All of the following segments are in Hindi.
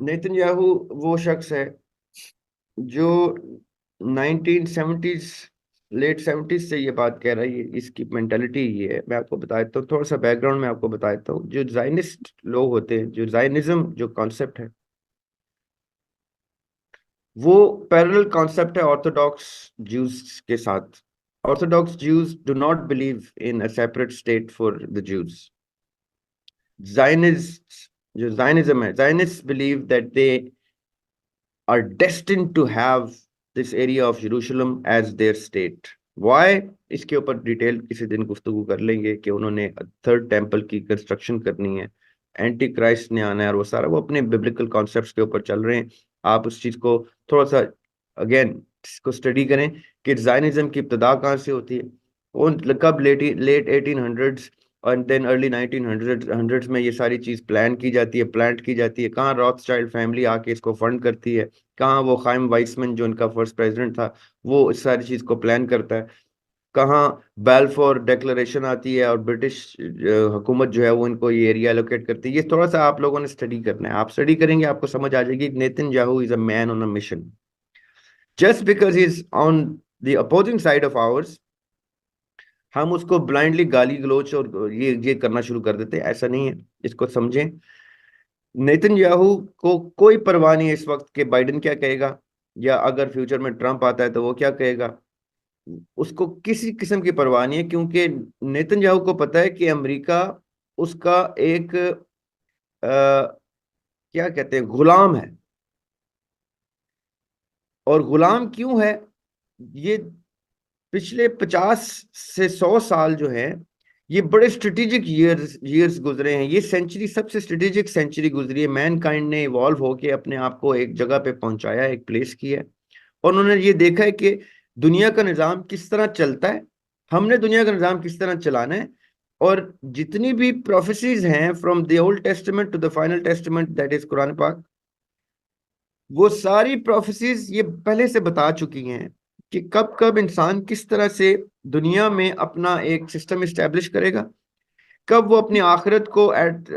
नेतन्याहू वो शख्स है जो 1970s, लेट 70s से ये बात कह रहा है। इसकी मेंटालिटी ये है। मैं आपको बता देता हूँ, थोड़ा सा बैकग्राउंड में आपको बता देता हूँ। जो जायनिस्ट लोग होते हैं, जो जायनिज्म जो कॉन्सेप्ट है, वो पैरेलल कॉन्सेप्ट है ऑर्थोडॉक्स ज्यूज के साथ। Orthodox Jews do not believe in a separate state for the Jews. Zionist जो जायनिज्म है, Zionist believe that they are destined to have this area of Jerusalem as their state. Why? इसके ऊपर डिटेल किसी दिन गुफ्तगू कर लेंगे कि उन्होंने थर्ड टेम्पल की कंस्ट्रक्शन करनी है, एंटी क्राइस्ट ने आना है, और वो सारा वो अपने बिब्लिकल कॉन्सेप्ट्स के ऊपर चल रहे हैं। आप उस चीज को थोड़ा सा अगेन इसको स्टडी करें कि जायनिज्म की इब्तदा कहाँ से होती है, कौन कब लेट लेट 1800s और देन अर्ली 1900s में ये सारी चीज प्लान की जाती है, प्लांट की जाती है। कहाँ रॉथस्चाइल्ड फैमिली आके इसको फंड करती है, कहाँ वो खाइम वाइसमैन जो उनका फर्स्ट प्रेसिडेंट था वो इस सारी चीज को प्लान करता है, कहाँ बैलफोर डिक्लेरेशन आती है और ब्रिटिश हुकूमत जो है वो इनको ये एरिया एलोकेट करती है। ये थोड़ा सा आप लोगों ने स्टडी करना है। आप स्टडी करेंगे आपको समझ आ जाएगी। Netanyahu is a man on a mission. Just because he is on the opposing side of hours, हम उसको ब्लाइंडली गाली गलोच और ये करना शुरू कर देते हैं, ऐसा नहीं है। इसको समझें। नेतन्याहू को कोई परवाह नहीं है इस वक्त के बाइडेन क्या कहेगा, या अगर फ्यूचर में ट्रंप आता है तो वो क्या कहेगा। उसको किसी किस्म की परवाह नहीं है, क्योंकि नेतन्याहू को पता है कि अमेरिका उसका एक क्या कहते हैं, गुलाम है। और गुलाम क्यों है? ये पिछले 50 से 100 साल जो है, ये बड़े स्ट्रेटेजिक ईयर्स गुजरे हैं। ये सेंचुरी सबसे स्ट्रेटेजिक सेंचुरी गुजरी है। मैनकाइंड ने इवॉल्व होके अपने आप को एक जगह पे पहुंचाया, एक प्लेस किया है। और उन्होंने ये देखा है कि दुनिया का निज़ाम किस तरह चलता है, हमने दुनिया का निज़ाम किस तरह चलाना है। और जितनी भी प्रोफेसीज हैं from the old testament to the final testament that is Quran पाक, वो सारी प्रोफेसीज ये पहले से बता चुकी हैं कि कब कब इंसान किस तरह से दुनिया में अपना एक सिस्टम इस्टेब्लिश करेगा, कब वो अपनी आखिरत को एट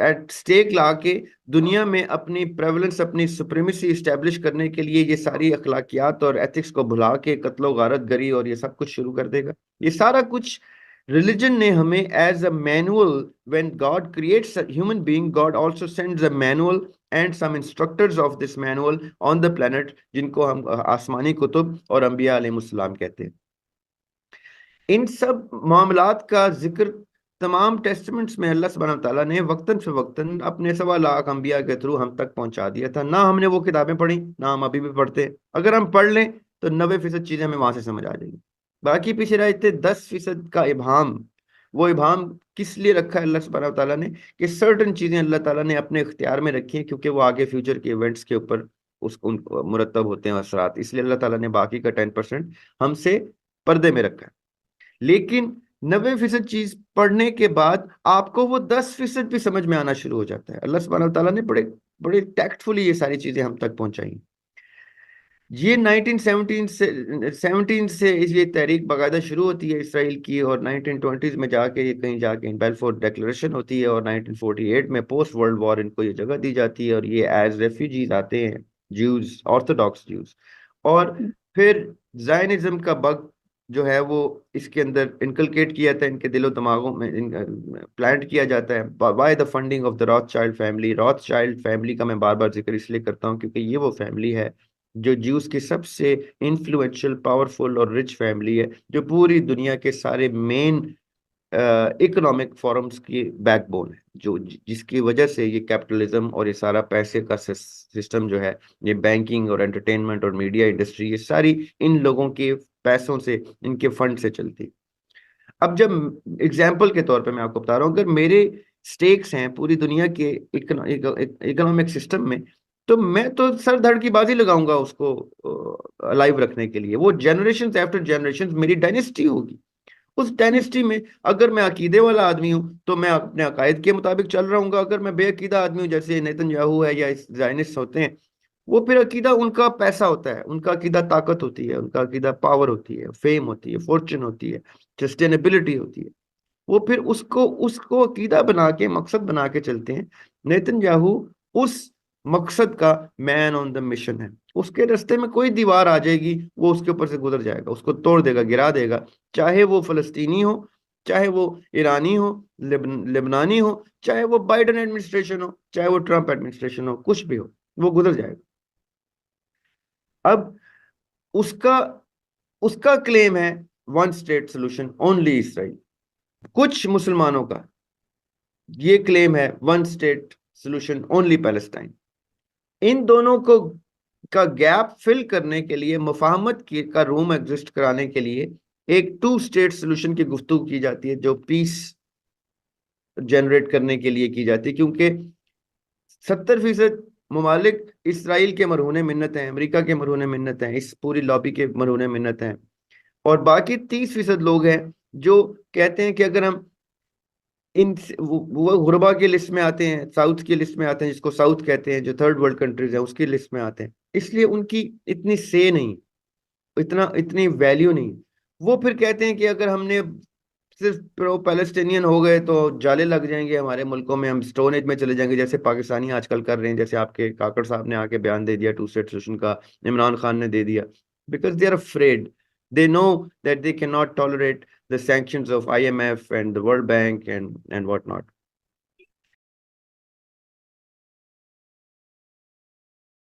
एट स्टेक ला के दुनिया में अपनी प्रेवलेंस, अपनी सुप्रीमेसी इस्टेब्लिश करने के लिए ये सारी अखलाकियात और एथिक्स को भुला के कत्लो गारत गरी और ये सब कुछ शुरू कर देगा। ये सारा कुछ रिलीजन ने हमें as a manual, when God creates a human being, God also sends a manual and some instructors of this manual on the planet, जिनको हम आसमानी कुतुब और अंबिया अलैहिस्सलाम कहते हैं। इन सब मामलात का जिक्र तमाम टेस्टमेंट्स में अल्लाह सुब्हानहू तआला ने वक्तन फवक्तन अपने 1.25 लाख अंबिया के थ्रू हम तक पहुंचा दिया था। ना हमने वो किताबें पढ़ी, ना हम अभी भी पढ़ते। अगर हम पढ़ लें तो 90% चीजें हमें वहां से समझ आ जाएगी। बाकी पीछे रहते 10% का इबाम। वो इबाम किस लिए रखा है अल्लाह सुब्हानहू तआला ने, कि सर्टन चीजें अल्लाह ताला ने अपने इख्तियार में रखी हैं, क्योंकि वो आगे फ्यूचर के इवेंट्स के ऊपर उस उन मुरतब होते हैं असरात। इसलिए अल्लाह ताला ने बाकी का 10% हमसे पर्दे में रखा है। लेकिन 90% चीज पढ़ने के बाद आपको वो 10% भी समझ में आना शुरू हो जाता है। अल्लाह सुब्हानहू तआला ने बड़े बड़े टैक्टफुली ये सारी चीजें हम तक पहुंचाई। ये 1917 से ये तहरीक बाकायदा शुरू होती है इसराइल की, और 1920s में जाके ये कहीं जाके बेलफोर डिक्लेरेशन होती है, और 1948 में पोस्ट वर्ल्ड वॉर इनको ये जगह दी जाती है, और ये एज रेफ्यूजीज आते हैं, ज्यूज, ऑर्थोडॉक्स ज्यूज। और फिर जायनिज्म का बग जो है वो इसके अंदर इनकलकेट किया था, इनके दिलो दिमागों में प्लांट किया जाता है by the funding of the Rothschild family. Rothschild family का मैं बार बार जिक्र इसलिए करता हूँ क्योंकि ये वो फैमिली है जो ज्यूस की सबसे इन्फ्लुएंशियल, पावरफुल और रिच फैमिली है, जो पूरी दुनिया के सारे मेन इकोनॉमिक फॉरम्स की बैकबोन है, जो जिसकी वजह से ये कैपिटलिज्म और ये सारा पैसे का सिस्टम जो है, ये बैंकिंग और एंटरटेनमेंट और मीडिया इंडस्ट्री, ये सारी इन लोगों के पैसों से, इनके फंड से चलती है। अब जब एग्जाम्पल के तौर पे मैं आपको बता रहा हूँ, अगर मेरे स्टेक्स हैं पूरी दुनिया के इकोनॉमिक सिस्टम में, तो मैं तो सर धड़ की बाजी लगाऊंगा उसको अलाइव रखने के लिए। वो जनरेशन आफ्टर जनरेशन मेरी डायनेस्टी होगी। उस डायनेस्टी में अगर मैं अकीदे वाला आदमी हूँ तो मैं अपने अकायद के मुताबिक चल रहा हूँ। अगर मैं बेअकीदा आदमी हूँ जैसे नेतन्याहू है या जायनिस्ट होते हैं, वो फिर अकीदा उनका पैसा होता है, उनका अकीदा ताकत होती है, उनका अकीदा पावर होती है, फेम होती है, फॉर्चून होती है, सस्टेनेबिलिटी होती है। वो फिर उसको उसको अकीदा बना के, मकसद बना के चलते हैं। नेतन्याहू उस मकसद का, मैन ऑन द मिशन है। उसके रास्ते में कोई दीवार आ जाएगी, वो उसके ऊपर से गुजर जाएगा, उसको तोड़ देगा, गिरा देगा। चाहे वो फलस्तीनी हो, चाहे वो ईरानी हो, लेबनानी हो, चाहे वो बाइडेन एडमिनिस्ट्रेशन हो, चाहे वो ट्रंप एडमिनिस्ट्रेशन हो, कुछ भी हो, वो गुजर जाएगा। अब उसका उसका क्लेम है one state solution only Israel. कुछ मुसलमानों का ये क्लेम है one state solution only Palestine. इन दोनों को का गैप फिल करने के लिए, मुफाहमत की का रूम एग्जिस्ट कराने के लिए एक टू स्टेट सोल्यूशन की गुफ्तगू की जाती है, जो पीस जनरेट करने के लिए की जाती है। क्योंकि 70% ममालिक इसराइल के मरहूने मिन्नत हैं, अमेरिका के मरहूने मिन्नत हैं, इस पूरी लॉबी के मरहूने मिन्नत हैं। और बाकी 30% लोग हैं जो कहते हैं कि अगर हम इन वो गुरबा की लिस्ट में आते हैं, साउथ की लिस्ट में आते हैं, जिसको साउथ कहते हैं, जो थर्ड वर्ल्ड कंट्रीज हैं उसकी लिस्ट में आते हैं, इसलिए उनकी इतनी से नहीं, इतनी वैल्यू नहीं। वो फिर कहते हैं कि अगर हमने सिर्फ प्रो पैलेस्टीनियन हो गए तो जाले लग जाएंगे हमारे मुल्कों में, हम स्टोन एज में चले जाएंगे, जैसे पाकिस्तानी आजकल कर रहे हैं, जैसे आपके काकड़ साहब ने आके बयान दे दिया टू स्टेट सोल्यूशन का, इमरान खान ने दे दिया। Because they are afraid, they know that they can not tolerate the sanctions of IMF and the World Bank and whatnot.